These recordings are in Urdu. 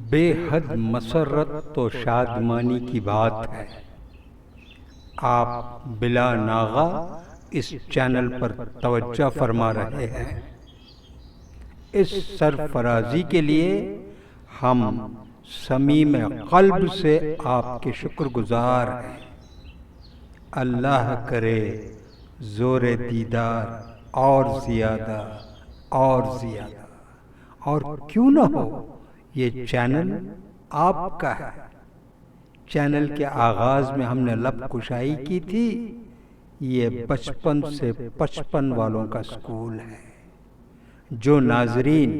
بے حد مسرت و شادمانی کی بات ہے، آپ بلا ناغہ اس چینل پر توجہ فرما رہے ہیں۔ اس سرفرازی کے لیے ہم صمیم قلب سے آپ کے شکر گزار ہیں۔ اللہ کرے زور دیدار اور زیادہ اور زیادہ، اور کیوں نہ ہو یہ چینل آپ کا ہے۔ چینل کے آغاز میں ہم نے لب کشائی کی تھی، یہ 55 سے 55 والوں کا سکول ہے۔ جو ناظرین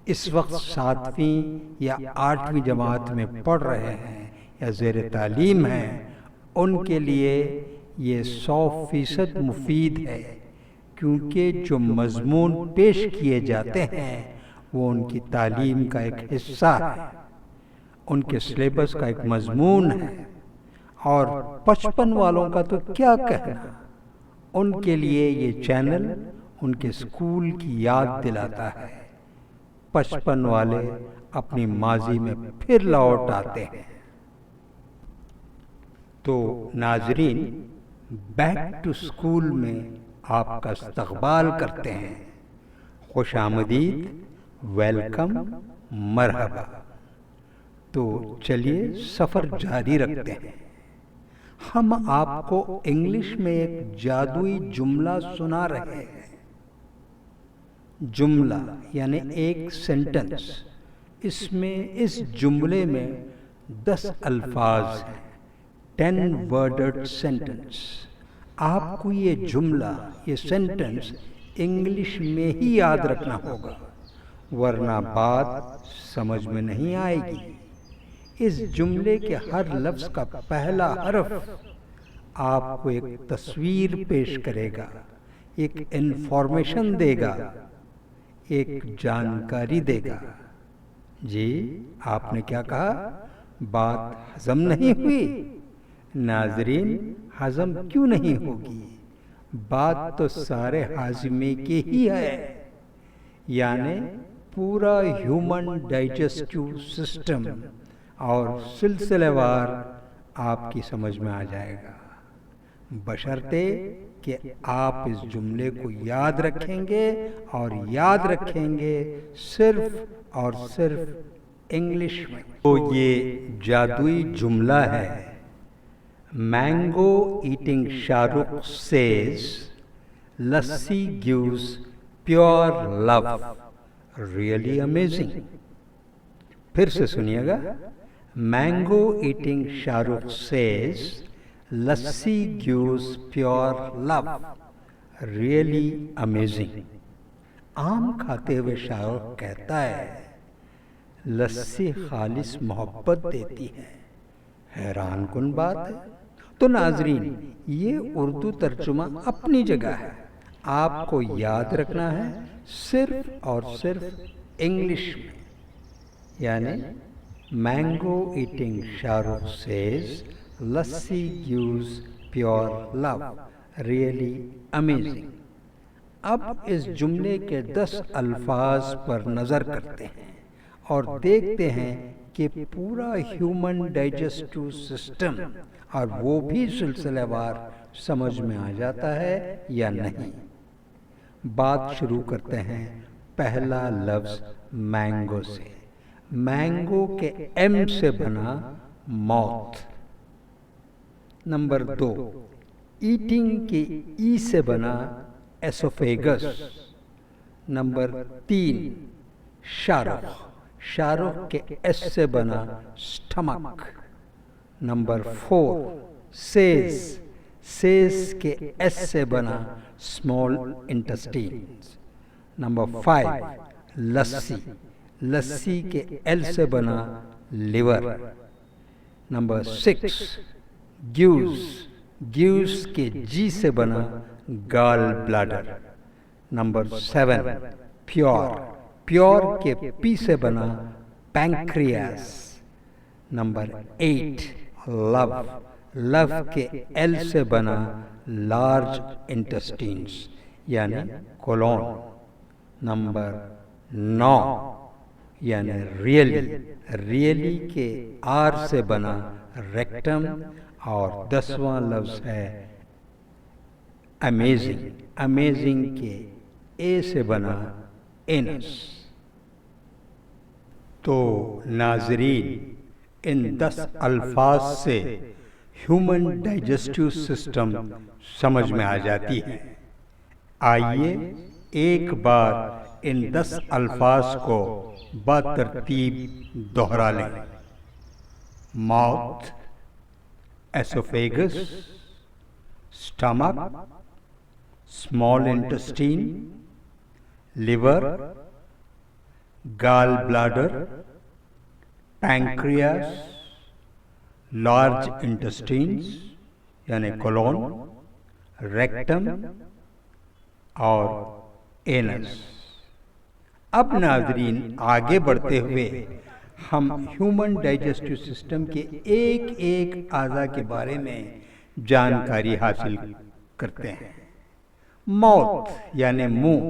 اس وقت 7ویں یا 8ویں جماعت میں پڑھ رہے ہیں یا زیر تعلیم ہیں، ان کے لیے یہ 100% مفید ہے، کیونکہ جو مضمون پیش کیے جاتے ہیں وہ ان کی تعلیم کا ایک حصہ ہے، ان کے سلیبس کا ایک مضمون ہے۔ اور 55 والوں کا تو کیا کہنا، ان کے لیے یہ چینل ان کے اسکول کی یاد دلاتا ہے۔ 55 والے اپنی ماضی میں پھر لوٹ آتے ہیں۔ تو ناظرین، بیک ٹو اسکول میں آپ کا استقبال کرتے ہیں۔ خوش آمدید، ویلکم، مرحبا۔ تو چلیے سفر جاری رکھتے ہیں۔ ہم آپ کو انگلش میں ایک جادوئی جملہ سنا رہے ہیں۔ جملہ یعنی ایک سینٹنس، اس جملے میں 10 الفاظ ہیں، 10 worded sentence۔ آپ کو یہ جملہ، یہ سینٹنس انگلش میں ہی یاد رکھنا ہوگا، ورنہ بات سمجھ میں نہیں آئے گی۔ اس جملے کے ہر لفظ کا پہلا حرف آپ کو ایک تصویر پیش کرے گا، ایک انفارمیشن دے گا، ایک جانکاری دے گا۔ جی آپ نے کیا کہا؟ بات ہضم نہیں ہوئی؟ ناظرین، ہضم کیوں نہیں ہوگی؟ بات تو سارے ہاضمے کی ہی ہے، یعنی پورا ہیومن ڈائجسٹو سسٹم اور سلسلہ وار آپ کی سمجھ میں آ جائے گا، بشرطے کہ آپ اس جملے کو یاد رکھیں گے، اور یاد رکھیں گے صرف اور صرف انگلش میں۔ تو یہ جادوئی جملہ ہے، mango eating Shah Rukh Cs لسی gives pure love really amazing۔ پھر سے سنیے گا، mango eating Shah Rukh Cs لسی gives pure love really amazing۔ آم کھاتے ہوئے شاہ رخ کہتا ہے، لسی خالص محبت دیتی ہے۔ حیران کن بات ہے۔ تو ناظرین، یہ اردو ترجمہ اپنی جگہ ہے، آپ کو یاد رکھنا ہے صرف اور صرف انگلش میں، یعنی mango eating Shah Rukh Cs لسی gives pure love really amazing۔ اب اس جملے کے 10 الفاظ پر نظر کرتے ہیں اور دیکھتے ہیں کہ پورا ہیومن ڈائجسٹو سسٹم اور وہ بھی سلسلہ وار سمجھ میں آ جاتا ہے یا نہیں۔ بات شروع کرتے ہیں پہلا لفظ مینگو سے۔ مینگو کے ایم سے بنا موت۔ نمبر 2، ایٹنگ کے ای سے بنا ایسوفیگس۔ نمبر 3، شاہ رخ کے ایس سے بنا سٹمک۔ نمبر 4، سیز کے ایس سے بنا اسمال انٹسٹینز۔ نمبر 5، لسی کے ایل سے بنا لیور۔ نمبر 6، گیوز کے جی سے بنا گال بلیڈر۔ نمبر 7، پیور کے پی سے بنا پینکریاس۔ نمبر 8، لو کے ایل سے بنا لارج انٹسٹینز یعنی کولون۔ نمبر 9، یعنی ریئلی کے آر سے بنا ریکٹم، اور 10واں لفظ ہے امیزنگ کے اے سے بنا اینس۔ تو ناظرین، ان 10 الفاظ سے ہیومن ڈائجسٹیو سسٹم سمجھ میں آ جاتی ہے۔ آئیے ایک بار ان 10 الفاظ کو بترتیب دوہرا لیں۔ Mouth, oesophagus, stomach, small intestine, liver, gall bladder, pancreas, large intestines یعنی کولون، ریکٹم اور اینس۔ اب ناظرین، آگے بڑھتے ہوئے ہم ہیومن ڈائجسٹیو سسٹم کے ایک اعضاء کے بارے میں جانکاری حاصل کرتے ہیں۔ ماؤتھ یعنی منہ،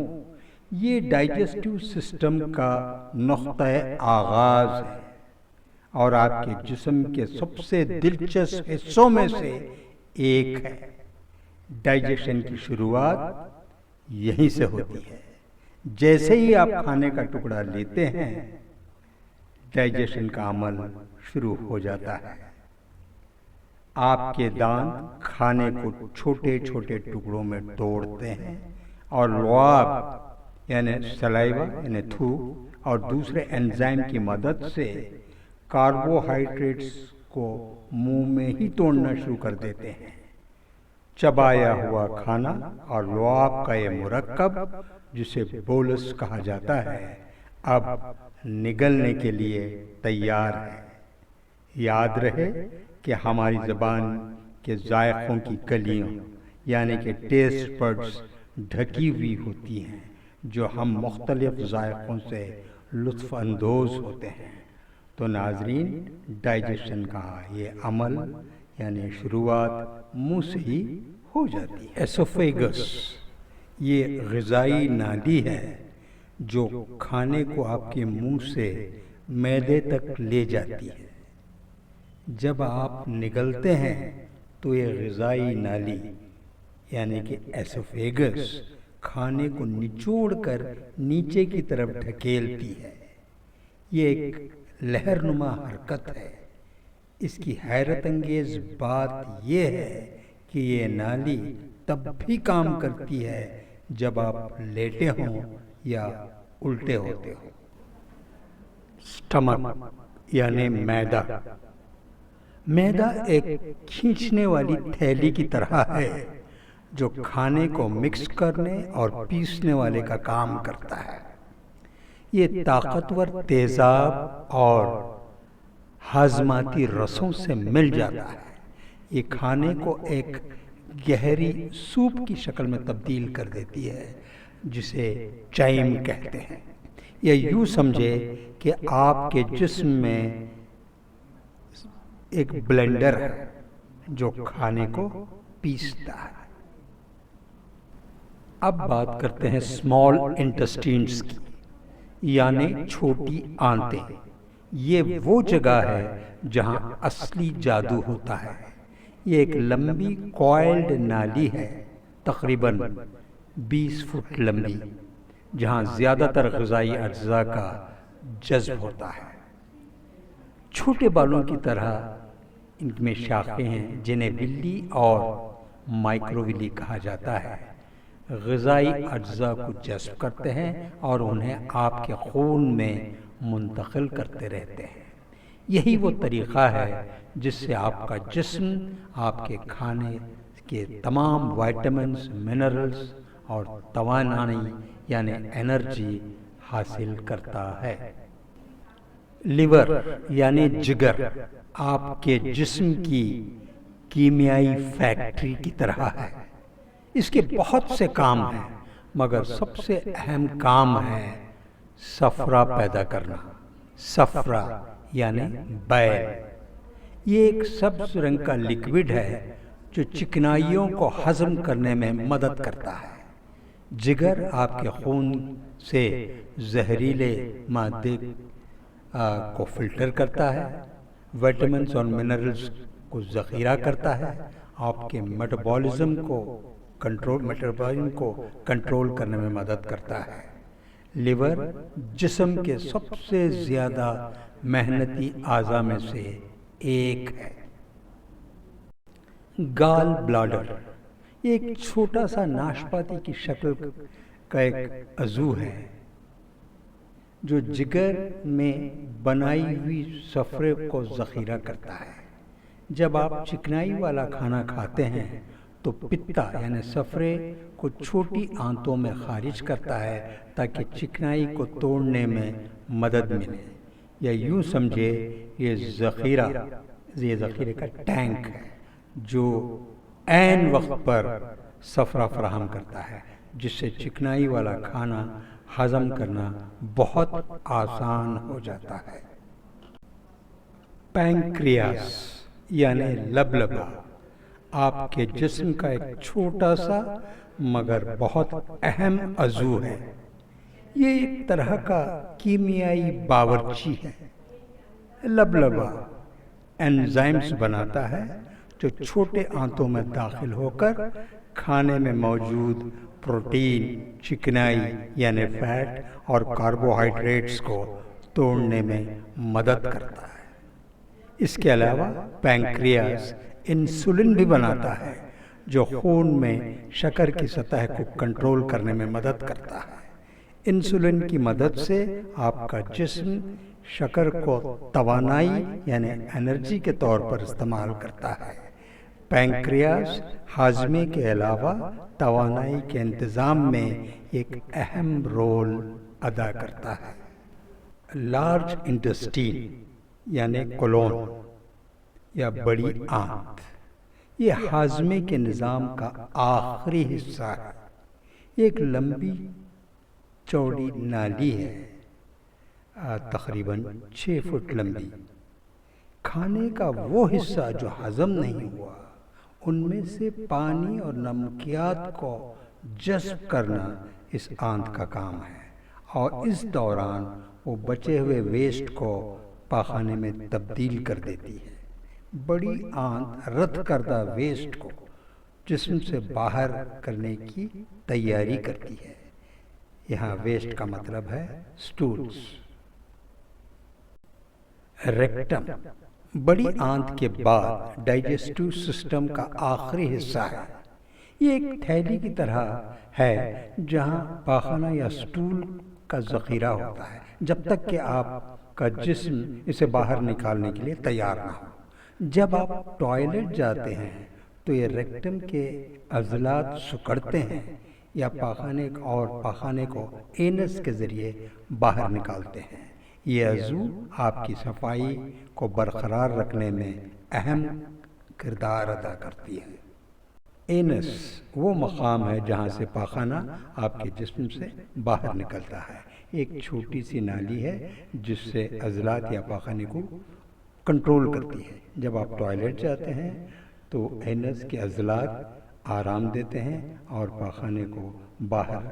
یہ ڈائجسٹیو سسٹم کا نقطۂ آغاز ہے اور آپ کے جسم کے سب سے دلچسپ حصوں میں سے ایک ہے۔ ڈائجیشن کی شروعات یہیں سے ہوتی ہے۔ جیسے ہی آپ کھانے کا ٹکڑا لیتے ہیں، ڈائجیشن کا عمل شروع ہو جاتا ہے۔ آپ کے دانت کھانے کو چھوٹے چھوٹے ٹکڑوں میں توڑتے ہیں اور لعاب یعنی سلائیوا یعنی تھوک اور دوسرے انزائم کی مدد سے کاربوہائیڈریٹس کو منہ میں ہی توڑنا شروع کر دیتے ہیں۔ چبایا ہوا کھانا اور لعاب کا یہ مرکب، جسے بولس کہا جاتا ہے، اب نگلنے کے لیے تیار ہے۔ یاد رہے کہ ہماری زبان کے ذائقوں کی کلیوں یعنی کہ ٹیسٹ بڈز ڈھکی ہوئی ہوتی ہیں، جو ہم مختلف ذائقوں سے لطف اندوز ہوتے ہیں۔ تو ناظرین، ڈائجیشن کا یہ عمل یعنی شروعات منہ سے ہی ہو جاتی ہے۔ ایسوفیگس یہ غذائی نالی ہے جو کھانے کو آپ کے منہ سے معدے تک لے جاتی ہے۔ جب آپ نگلتے ہیں تو یہ غذائی نالی یعنی کہ ایسوفیگس کھانے کو نچوڑ کر نیچے کی طرف ڈھکیلتی ہے۔ یہ ایک لہرنما حرکت ہے۔ اس کی حیرت انگیز بات یہ ہے کہ یہ نالی تب بھی کام کرتی ہے جب آپ لیٹے ہوں یا الٹے ہوتے ہوں۔ سٹمک یعنی معدہ۔ معدہ ایک کھینچنے والی تھیلی کی طرح ہے جو کھانے کو مکس کرنے اور پیسنے والے کا کام کرتا ہے۔ یہ طاقتور تیزاب اور ہاضماتی رسوں سے مل جاتا ہے۔ یہ کھانے کو ایک گہری سوپ کی شکل میں تبدیل کر دیتی ہے، جسے چائم کہتے ہیں۔ یا یوں سمجھے کہ آپ کے جسم میں ایک بلینڈر ہے جو کھانے کو پیستا ہے۔ اب بات کرتے ہیں اسمال انٹسٹینز کی، یعنی چھوٹی آنتیں۔ یہ وہ جگہ ہے جہاں اصلی جادو ہوتا ہے۔ یہ ایک لمبی کوائلڈ نالی ہے، تقریباً 20 فٹ لمبی، جہاں زیادہ تر غذائی اجزاء کا جذب ہوتا ہے۔ چھوٹے بالوں کی طرح ان میں شاخیں ہیں جنہیں ولی اور مائکروویلی کہا جاتا ہے۔ غذائی اجزاء کو جذب کرتے ہیں اور انہیں آپ کے خون میں منتقل کرتے رہتے ہیں۔ یہی وہ طریقہ ہے جس سے آپ کا جسم آپ کے کھانے کے تمام وائٹامنز، منرلز اور توانائی یعنی انرجی حاصل کرتا ہے۔ لیور یعنی جگر آپ کے جسم کی کیمیائی فیکٹری کی طرح ہے۔ اس کے بہت سے کام ہیں، مگر سب سے اہم کام ہے صفرا پیدا کرنا۔ صفرا یعنی بیل۔ یہ ایک سبز رنگ کا لکوڈ ہے جو چکنائیوں کو ہضم کرنے میں مدد کرتا ہے۔ جگر آپ کے خون سے زہریلے مادے کو فلٹر کرتا ہے، وٹامنس اور منرلز کو ذخیرہ کرتا ہے، آپ کے میٹابولزم کو کنٹرول کرنے میں مدد کرتا ہے۔ لیور جسم کے سب سے زیادہ محنتی اعضاء میں سے ایک ہے۔ گال بلاڈر یہ ایک چھوٹا سا ناشپاتی کی شکل کا ایک عضو ہے جو جگر میں بنائی ہوئی صفرے کو ذخیرہ کرتا ہے۔ جب آپ چکنائی والا کھانا کھاتے ہیں تو پتا یعنی صفرے کو چھوٹی آنتوں میں خارج کرتا ہے تاکہ چکنائی کو توڑنے میں مدد ملے، یا یوں سمجھے یہ ذخیرے کا ٹینک ہے جو عین وقت پر صفرہ فراہم کرتا ہے، جس سے چکنائی والا کھانا ہضم کرنا بہت آسان ہو جاتا ہے۔ پینکریاس یعنی لبلبا آپ کے جسم کا ایک چھوٹا سا مگر بہت اہم عضو ہے۔ یہ ایک طرح کا کیمیائی باورچی ہے۔ لبلبا انزائمز بناتا ہے جو چھوٹے آنتوں میں داخل ہو کر کھانے میں موجود پروٹین، چکنائی یعنی فیٹ اور کاربوہائیڈریٹس کو توڑنے میں مدد کرتا ہے۔ اس کے علاوہ پینکریاس انسولین بھی بناتا ہے جو خون میں شکر کی سطح کو کنٹرول کرنے میں مدد کرتا ہے۔ انسولین کی مدد سے آپ کا جسم شکر کو توانائی یعنی انرجی کے طور پر استعمال کرتا ہے۔ پینکریاس ہاضمے کے علاوہ توانائی کے انتظام میں ایک اہم رول ادا کرتا ہے۔ لارج انٹسٹین یعنی کولون یا بڑی آنت، یہ ہاضمے کے نظام کا آخری حصہ ہے۔ یہ ایک لمبی چوڑی نالی ہے، تقریباً 6 فٹ لمبی۔ کھانے کا وہ حصہ جو ہضم نہیں ہوا، ان میں سے پانی اور نمکیات کو جذب کرنا اس آنت کا کام ہے، اور اس دوران وہ بچے ہوئے ویسٹ کو پاخانے میں تبدیل کر دیتی ہے۔ بڑی آنت رد کردہ ویسٹ کو جسم سے باہر کرنے کی تیاری کرتی ہے۔ یہاں ویسٹ کا مطلب ہے سٹولز۔ ریکٹم بڑی آنت کے بعد ڈائجسٹو سسٹم کا آخری حصہ ہے۔ یہ ایک تھیلی کی طرح ہے جہاں پاخانہ یا سٹول کا ذخیرہ ہوتا ہے جب تک کہ آپ کا جسم اسے باہر نکالنے کے لیے تیار نہ ہو۔ جب آپ ٹوائلٹ جاتے ہیں تو یہ ریکٹم کے عضلات سکڑتے ہیں یا پاخانے کو اینس کے ذریعے باہر نکالتے ہیں۔ یہ عضو آپ کی صفائی کو برقرار رکھنے میں اہم کردار ادا کرتی ہے۔ اینس وہ مقام ہے جہاں سے پاخانہ آپ کے جسم سے باہر نکلتا ہے۔ ایک چھوٹی سی نالی ہے جس سے عضلات یا پاخانے کو کنٹرول کرتی ہے۔ جب آپ ٹوائلٹ جاتے ہیں تو اینس کے عضلات آرام دیتے ہیں اور پاخانے کو باہر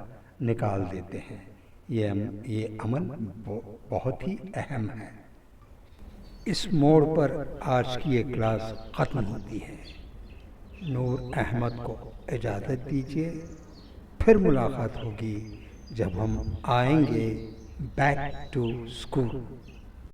نکال دیتے ہیں۔ یہ عمل بہت ہی اہم ہے۔ اس موڑ پر آج کی یہ کلاس ختم ہوتی ہے۔ نور احمد کو اجازت دیجیے، پھر ملاقات ہوگی جب ہم آئیں گے بیک ٹو اسکول۔